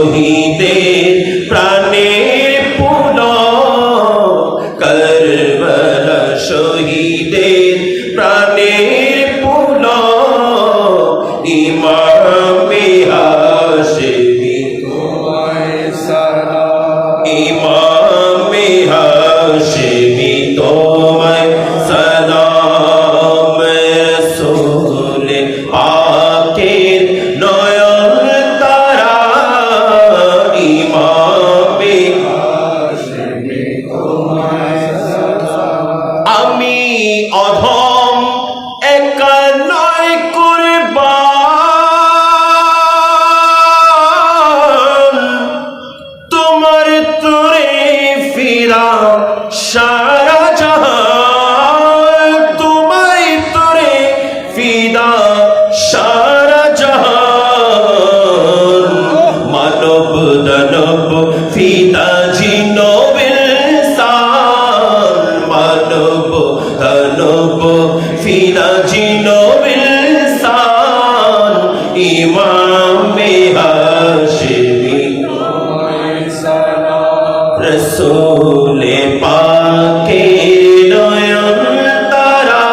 শহীদের প্রাণের পুলক, কারবালা শহীদের প্রাণের পুলক, ইমামে হাশেমি তোমায় সালাম, ইমামে হাশেমি তোমায় সালাম। রাসূল পাকের নয়ন তারা, ইমামে হাশেমি তোমায় সালাম। আমি অধম একা নয় কুরবান, তোমার তোরে ফিরা সারা জাহান, তোমায় তোরে ফিদা সারা জাহান। মানব দানব ফিদা জিনব ইনসান, মানব দানব ফিদা জিনব ইনসান, ইমামে হাশেমি তোমায় সালাম। রাসূল পাকের নয়ন তারা,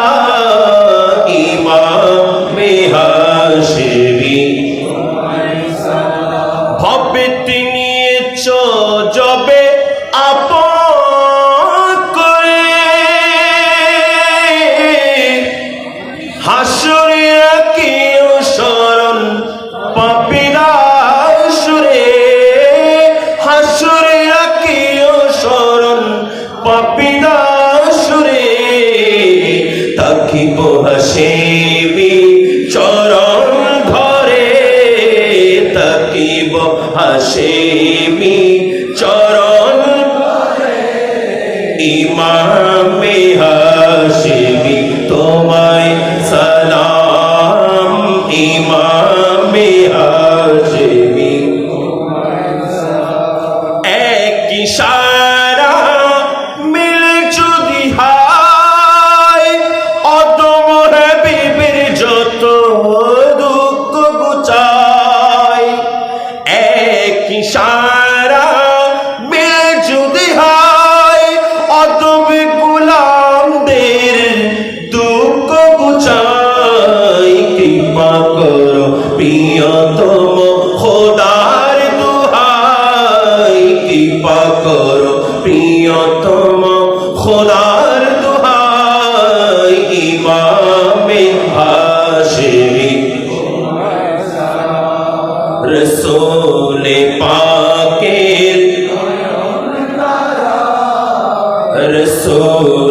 ইমামে হাশেমি তোমায় সালাম। ভবে তিনি যবে আপন করে, হাসরে রাখিও শরণ পাপীরা সুরে, হাসরে রাখিও শরণ পাপীরা সুরে। তাকিব হাশেমি চরণ ধরে, তাকিব হাশেমি চরণ ধরে, ইমামে হাশেমি তোমায় সালাম, ইমামে হাশেমি তোমায় সালাম। এক ইশারা মিলে যদি হয়, অদম হাবিবের যত দুঃখ ঘুচায়। এক ইশারা মিলে যদি হয়, অদম গোলামদের দুঃখ ঘুচায়। কৃপা করো প্রিয়তম খোদার দোহাই, কৃপা করো প্রিয়তম খোদার দোহাই, ইমামে হাশেমি তোমায় সালাম। রাসূল পাকের নয়ন তারা, রাসূল